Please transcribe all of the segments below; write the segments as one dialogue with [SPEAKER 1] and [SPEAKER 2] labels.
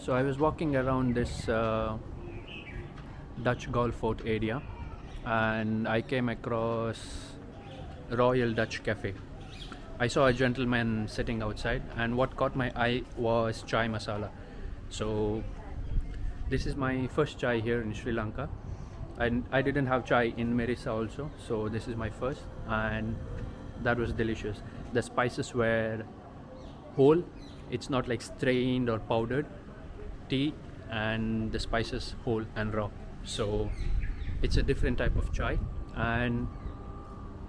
[SPEAKER 1] So I was walking around this Dutch golf fort area, and I came across Royal Dutch Cafe. I saw a gentleman sitting outside, and what caught my eye was chai masala. So this is my first chai here in Sri Lanka, and I didn't have chai in Marissa also, so this is my first, and that was delicious. The spices were whole, it's not like strained or powdered tea, and the spices whole and raw. So it's a different type of chai, and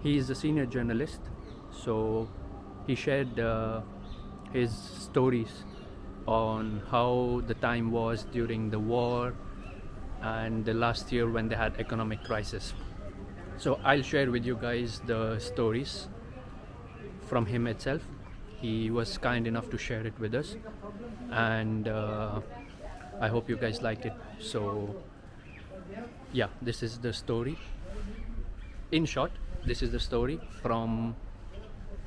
[SPEAKER 1] he is a senior journalist, so he shared his stories on how the time was during the war and the last year when they had economic crisis. So I'll share with you guys the stories from him itself. He was kind enough to share it with us, and I hope you guys liked it. So yeah, this is the story. In short, this is the story from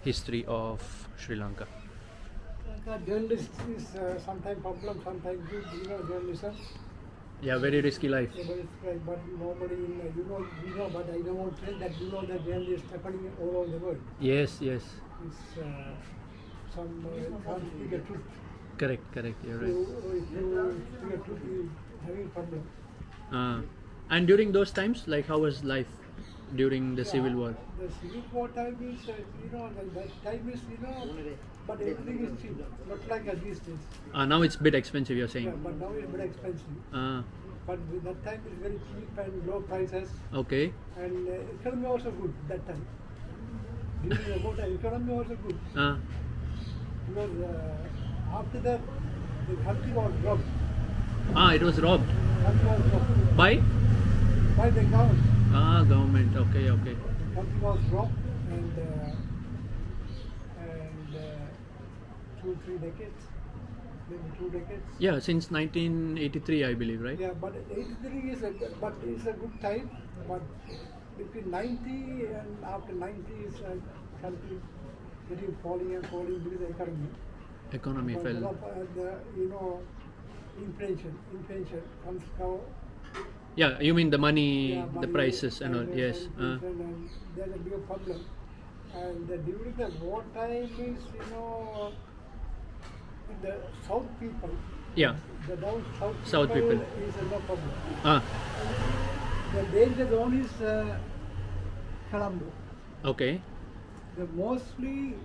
[SPEAKER 1] history of Sri Lanka.
[SPEAKER 2] Journalist is sometimes problem, sometimes good, journalism.
[SPEAKER 1] Yeah, very risky life.
[SPEAKER 2] Yeah, but it's right, but normally, but I don't want to say that that journalists happening all over the world.
[SPEAKER 1] Yes, yes.
[SPEAKER 2] It's some can't speak the truth.
[SPEAKER 1] Correct, you're right.
[SPEAKER 2] So if you speak the truth, you having problem.
[SPEAKER 1] And during those times, like, how was life during the Civil War?
[SPEAKER 2] The Civil War time is, that time is, but everything is cheap, not like these days.
[SPEAKER 1] Now it's a bit expensive, you're saying.
[SPEAKER 2] Yeah, but now it's very expensive. But with that time it's very cheap and low prices.
[SPEAKER 1] Okay.
[SPEAKER 2] And economy also good that time. During the war time, economy also good. Because after that, the country was robbed.
[SPEAKER 1] It was robbed.
[SPEAKER 2] Country was robbed.
[SPEAKER 1] By
[SPEAKER 2] By the government.
[SPEAKER 1] Government. Okay.
[SPEAKER 2] The country was robbed and 2-3 decades, maybe 2 decades.
[SPEAKER 1] Yeah, since 1983, I believe, right?
[SPEAKER 2] Yeah, but 83 is a good time. But between 90 and after 90 is a country getting falling because the economy.
[SPEAKER 1] Economy
[SPEAKER 2] But
[SPEAKER 1] fell.
[SPEAKER 2] Inflation comes now.
[SPEAKER 1] Yeah, you mean the money,
[SPEAKER 2] Yeah,
[SPEAKER 1] the
[SPEAKER 2] money
[SPEAKER 1] prices and all. Yes.
[SPEAKER 2] And there's a big problem. And during the war time is the South people.
[SPEAKER 1] Yeah.
[SPEAKER 2] The down
[SPEAKER 1] South people.
[SPEAKER 2] is no problem. The danger zone is Colombo.
[SPEAKER 1] Okay.
[SPEAKER 2] Mostly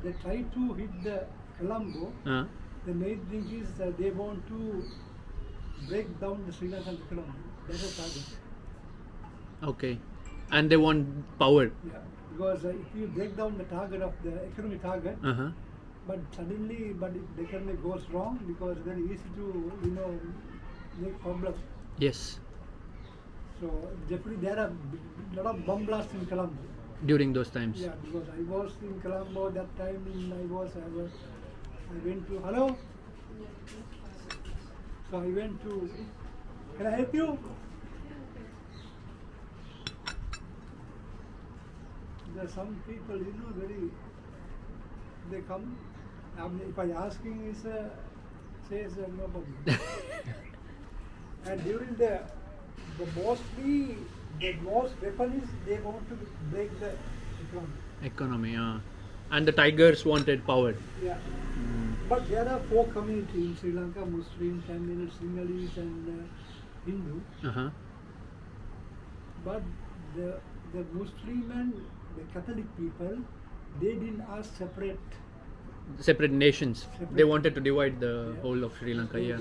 [SPEAKER 2] they try to hit the Colombo. The main thing is that they want to break down the Sri Lankan economy. That's a target.
[SPEAKER 1] Okay. And they want power.
[SPEAKER 2] Yeah, because if you break down the target of the economic target, but suddenly, if the economy goes wrong, because very easy to make problems.
[SPEAKER 1] Yes.
[SPEAKER 2] So definitely there are a lot of bomb blasts in Colombo.
[SPEAKER 1] During those times.
[SPEAKER 2] Yeah, because I was in Colombo that time. I went to hello. So I went to. Can I help you? There are some people, they come. If I asking, says no problem. And during the most weapon is they want to break the economy.
[SPEAKER 1] Economy, and the tigers wanted power.
[SPEAKER 2] Yeah. But there are 4 communities in Sri Lanka: Muslims, Tamils, Sinhalese, and Hindu. But the Muslim and the Catholic people, they didn't ask
[SPEAKER 1] Separate nations. They wanted to divide the
[SPEAKER 2] Yeah.
[SPEAKER 1] whole of Sri Lanka.
[SPEAKER 2] They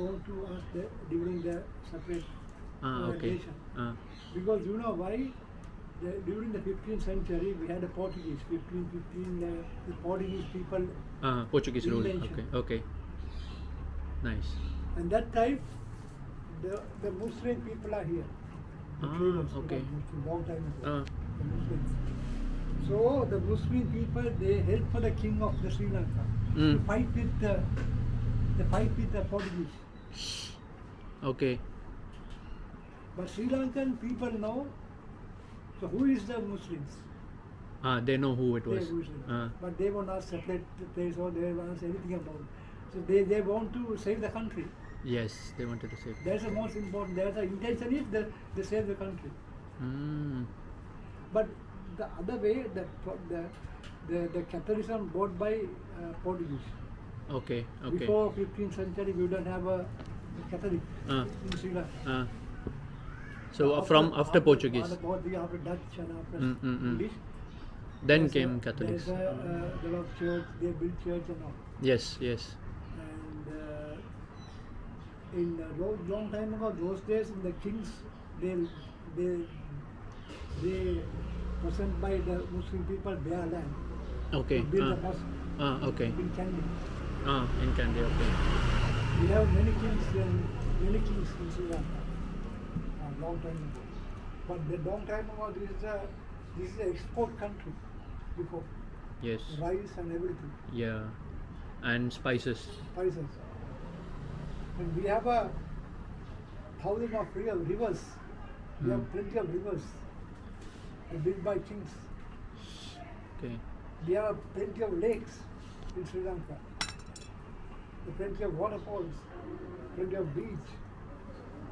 [SPEAKER 2] want to ask during the separate
[SPEAKER 1] Okay.
[SPEAKER 2] nation. Because you know why? During the 15th century, we had a Portuguese. 1515, the Portuguese people.
[SPEAKER 1] Portuguese rule.
[SPEAKER 2] Invention.
[SPEAKER 1] Okay. Nice.
[SPEAKER 2] And that time, the Muslim people are here. The traders,
[SPEAKER 1] okay.
[SPEAKER 2] Long time ago.
[SPEAKER 1] Uh,
[SPEAKER 2] The Muslims. So the Muslim people, they help for the king of the Sri Lanka to fight with the Portuguese.
[SPEAKER 1] Okay.
[SPEAKER 2] But Sri Lankan people know. So who is the Muslims?
[SPEAKER 1] They know who it
[SPEAKER 2] They
[SPEAKER 1] was.
[SPEAKER 2] Muslims. But they won't ask separate place or they won't ask anything about. So they want to save the country.
[SPEAKER 1] Yes, they wanted to save.
[SPEAKER 2] That's the most important. There's the intention is that they save the country.
[SPEAKER 1] Mm.
[SPEAKER 2] But the other way, the Catholicism brought by Portuguese.
[SPEAKER 1] Okay, okay.
[SPEAKER 2] Before 15th century, we don't have a Catholic in Sri Lanka.
[SPEAKER 1] So after Portuguese,
[SPEAKER 2] After Dutch and after English.
[SPEAKER 1] then came Catholics.
[SPEAKER 2] There's a lot of church, they built church and all.
[SPEAKER 1] Yes, yes.
[SPEAKER 2] And in a long time ago, those days, the kings, they present by the Muslim people their land.
[SPEAKER 1] Okay.
[SPEAKER 2] They build a mosque
[SPEAKER 1] Okay.
[SPEAKER 2] in Kandy.
[SPEAKER 1] In Kandy, okay.
[SPEAKER 2] We have many kings in Sri Lanka. A long time ago. But the long time ago, this is an export country before.
[SPEAKER 1] Yes.
[SPEAKER 2] Rice and everything.
[SPEAKER 1] Yeah. And spices.
[SPEAKER 2] Spices. And we have a thousand of rivers. We have plenty of rivers built by kings.
[SPEAKER 1] Okay.
[SPEAKER 2] We have plenty of lakes in Sri Lanka. Plenty of waterfalls, plenty of beach.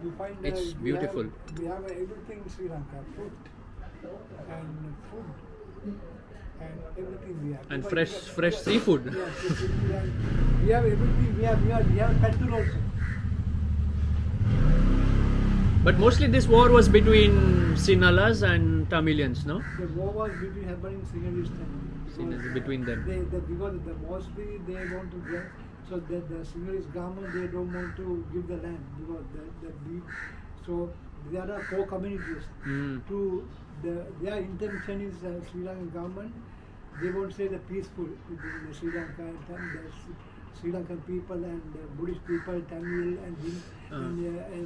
[SPEAKER 2] We find
[SPEAKER 1] It's beautiful.
[SPEAKER 2] We have everything in Sri Lanka. Fruit and food and everything we have.
[SPEAKER 1] And
[SPEAKER 2] Because
[SPEAKER 1] fresh seafood.
[SPEAKER 2] Yeah, we have everything. We have petrol also.
[SPEAKER 1] But mostly this war was between Sinhalas and Tamilians, no?
[SPEAKER 2] The war was happening in Sinhalese
[SPEAKER 1] Between them.
[SPEAKER 2] Because mostly they want to get, so that the Sinhalese government, they don't want to give the land because so there are four communities. Their intention is Sri Lankan government, they won't say the peaceful between the Sri Lanka and the Sri Lankan people and Buddhist people, Tamil and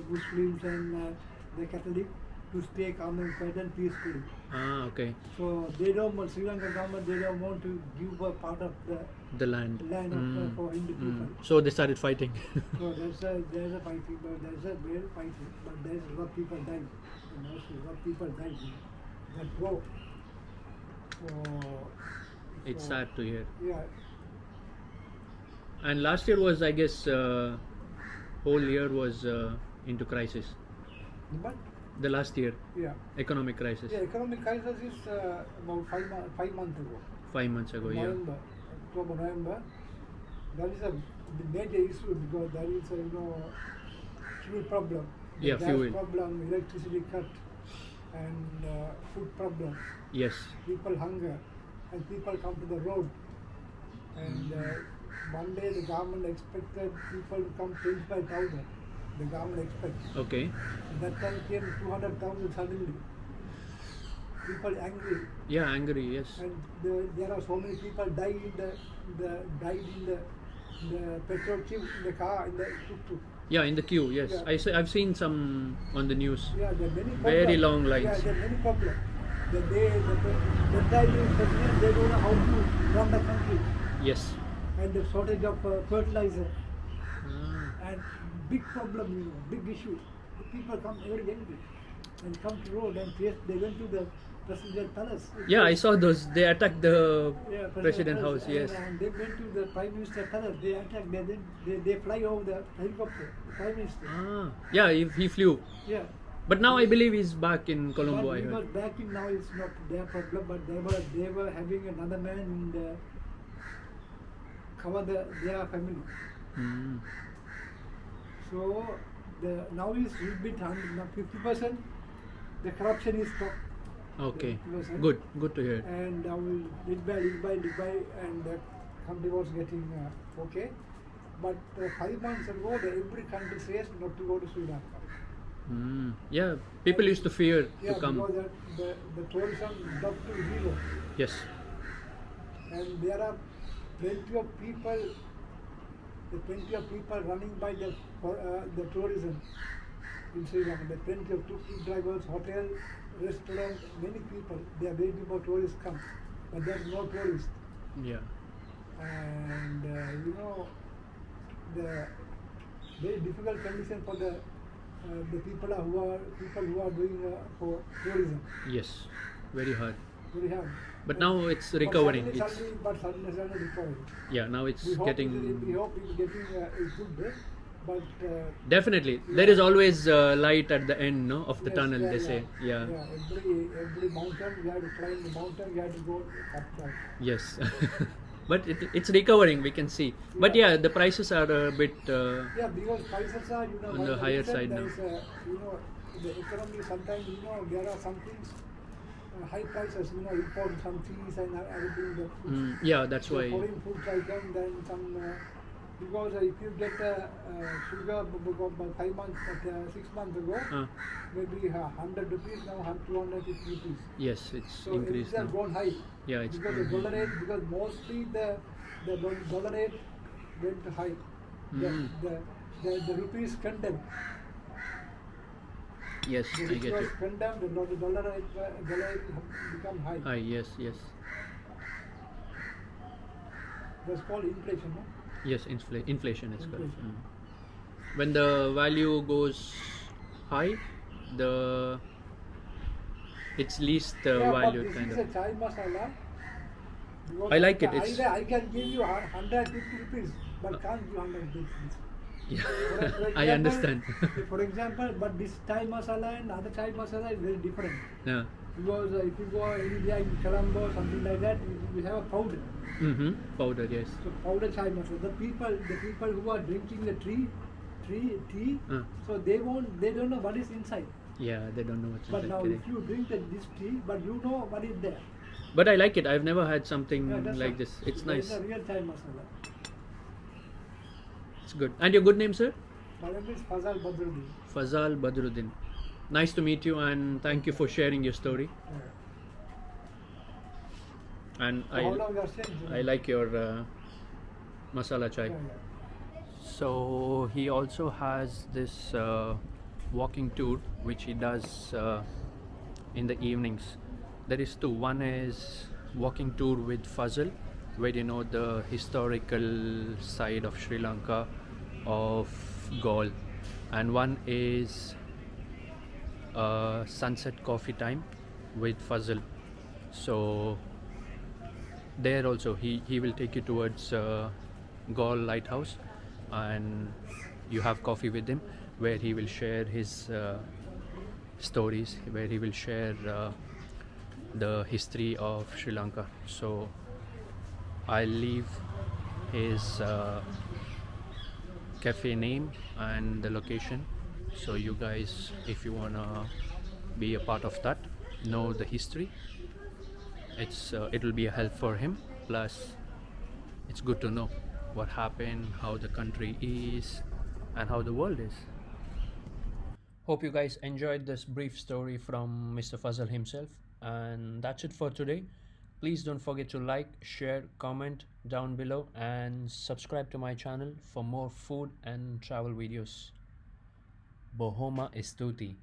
[SPEAKER 2] Muslims and the Catholic to stay calm and quiet and peacefully.
[SPEAKER 1] Okay.
[SPEAKER 2] So they don't want, Sri Lankan government, they don't want to give a part of
[SPEAKER 1] the land
[SPEAKER 2] for Hindu people.
[SPEAKER 1] So they started fighting.
[SPEAKER 2] So there's a fighting, but there's a real fighting, but there's a lot of people died. Mostly a lot of people died in that war.
[SPEAKER 1] It's sad to hear.
[SPEAKER 2] Yeah.
[SPEAKER 1] And last year was, I guess, whole year was into crisis.
[SPEAKER 2] But
[SPEAKER 1] The last year,
[SPEAKER 2] yeah.
[SPEAKER 1] economic crisis.
[SPEAKER 2] Yeah, economic crisis is about 5 months ago.
[SPEAKER 1] 5 months ago, yeah.
[SPEAKER 2] November, October, November. That is the major issue because there is fuel problem.
[SPEAKER 1] Yeah,
[SPEAKER 2] gas
[SPEAKER 1] fuel.
[SPEAKER 2] problem, electricity cut, and food problem.
[SPEAKER 1] Yes.
[SPEAKER 2] People hunger, and people come to the road. And one day the government expected people to come 25,000. The government expected.
[SPEAKER 1] Okay.
[SPEAKER 2] That time came 200,000 suddenly. People angry.
[SPEAKER 1] Yeah, angry, yes.
[SPEAKER 2] And there are so many people died in the petrol queue, in the car, in the tuk-tuk.
[SPEAKER 1] Yeah, in the queue, yes.
[SPEAKER 2] Yeah.
[SPEAKER 1] I've seen some on the news.
[SPEAKER 2] Yeah, there are many problems.
[SPEAKER 1] Very long lines.
[SPEAKER 2] Yeah, there are many problems. The time is president, they don't know how to run the country.
[SPEAKER 1] Yes.
[SPEAKER 2] And the shortage of fertilizer. And big problem, big issue. The people come very angry and come to road and they went to the presidential palace.
[SPEAKER 1] Yeah, I saw those. They attacked the president
[SPEAKER 2] palace.
[SPEAKER 1] house, yes.
[SPEAKER 2] And they went to the prime minister palace. They attacked. They fly over the helicopter. The prime minister.
[SPEAKER 1] Yeah, he flew.
[SPEAKER 2] Yeah.
[SPEAKER 1] But now I believe he's back in Colombo.
[SPEAKER 2] But
[SPEAKER 1] I
[SPEAKER 2] he was
[SPEAKER 1] heard.
[SPEAKER 2] back in now. It's not their problem. But they were having another man in the cover their family. So now he's been 50%. The corruption is stopped.
[SPEAKER 1] Okay.
[SPEAKER 2] 50%.
[SPEAKER 1] Good to hear.
[SPEAKER 2] And now little by, and the country was getting okay. But 5 months ago, every country says not to go to Sri Lanka.
[SPEAKER 1] Yeah, people used to fear to come.
[SPEAKER 2] Because the tourism dropped to zero.
[SPEAKER 1] Yes.
[SPEAKER 2] And there are plenty of people running by the tourism in Sri Lanka. There are plenty of tuk-tuk drivers, hotel, restaurant, many people. They are waiting for tourists come, but there is no tourist.
[SPEAKER 1] Yeah.
[SPEAKER 2] And the very difficult condition for the people who are doing for tourism.
[SPEAKER 1] Yes. Very hard.
[SPEAKER 2] very hard.
[SPEAKER 1] But now it's recovering.
[SPEAKER 2] Suddenly recovering.
[SPEAKER 1] Yeah, now it's
[SPEAKER 2] We hope
[SPEAKER 1] getting.
[SPEAKER 2] we hope it's getting a good day, but
[SPEAKER 1] Definitely,
[SPEAKER 2] yeah.
[SPEAKER 1] there is always light at the end, no, of the
[SPEAKER 2] yes,
[SPEAKER 1] tunnel. They say,
[SPEAKER 2] yeah. Every mountain we have to climb the mountain. We have to go up that.
[SPEAKER 1] yes. But it's recovering. We can see. But yeah, the prices are a bit.
[SPEAKER 2] Yeah, because prices are
[SPEAKER 1] On
[SPEAKER 2] one
[SPEAKER 1] the
[SPEAKER 2] of
[SPEAKER 1] higher
[SPEAKER 2] reason
[SPEAKER 1] side
[SPEAKER 2] there
[SPEAKER 1] now.
[SPEAKER 2] is the economy sometimes there are some things high prices import some cheese and everything the food.
[SPEAKER 1] Yeah, that's why.
[SPEAKER 2] Foreign food item then some because if you get sugar about 5 months 6 months ago maybe 100 rupees now 250 rupees.
[SPEAKER 1] Yes, it's
[SPEAKER 2] So
[SPEAKER 1] increased
[SPEAKER 2] it has
[SPEAKER 1] now.
[SPEAKER 2] gone high.
[SPEAKER 1] Yeah, it's
[SPEAKER 2] because the dollar rate because mostly the dollar rate went high. The rupees condemned.
[SPEAKER 1] Yes,
[SPEAKER 2] The
[SPEAKER 1] I
[SPEAKER 2] rupee
[SPEAKER 1] get
[SPEAKER 2] was
[SPEAKER 1] it.
[SPEAKER 2] condemned. The dollar rate become high.
[SPEAKER 1] Hi, yes, yes,
[SPEAKER 2] That's called inflation, no?
[SPEAKER 1] yes. Inflation is correct.
[SPEAKER 2] Inflation.
[SPEAKER 1] When the value goes high, the it's least valued
[SPEAKER 2] but
[SPEAKER 1] kind
[SPEAKER 2] this
[SPEAKER 1] of.
[SPEAKER 2] is a chai masala. Because
[SPEAKER 1] I like it, it's-
[SPEAKER 2] I can give you 150 rupees, but can't give 100 rupees.
[SPEAKER 1] Yeah,
[SPEAKER 2] For
[SPEAKER 1] I
[SPEAKER 2] example-
[SPEAKER 1] understand.
[SPEAKER 2] For example, but this chai masala and other chai masala is very different.
[SPEAKER 1] Yeah.
[SPEAKER 2] Because if you go India in Colombo or something like that, we have a powder.
[SPEAKER 1] Powder, yes.
[SPEAKER 2] So powder chai masala. The people who are drinking the tea, so they don't know what is inside.
[SPEAKER 1] Yeah, they don't know what's
[SPEAKER 2] But
[SPEAKER 1] inside.
[SPEAKER 2] now
[SPEAKER 1] Correct.
[SPEAKER 2] if you drink this tea, but you know what is there.
[SPEAKER 1] But I like it. I've never had something
[SPEAKER 2] That's
[SPEAKER 1] like
[SPEAKER 2] a-
[SPEAKER 1] this. It's
[SPEAKER 2] that
[SPEAKER 1] nice.
[SPEAKER 2] is a real chai masala.
[SPEAKER 1] It's good. And your good name, sir?
[SPEAKER 2] My name is Fazal Badruddin.
[SPEAKER 1] Fazal Badruddin. Nice to meet you, and thank you for sharing your story. And
[SPEAKER 2] So how long you are staying?
[SPEAKER 1] I like your masala chai.
[SPEAKER 2] Yeah.
[SPEAKER 1] So he also has this walking tour which he does in the evenings. There is two. One is walking tour with Fazal, where you know the historical side of Sri Lanka, of Gaul, and one is sunset coffee time with Fazal. So there also he will take you towards Gaul lighthouse, and you have coffee with him, where he will share his stories, where he will share the history of Sri Lanka. So I'll leave his cafe name and the location, so you guys, if you wanna be a part of that, know the history, it'll be a help for him. Plus it's good to know what happened, how the country is, and how the world is. Hope you guys enjoyed this brief story from Mr. Fazal himself, and that's it for today. Please don't forget to like, share, comment down below, and subscribe to my channel for more food and travel videos. Bohoma Istuti.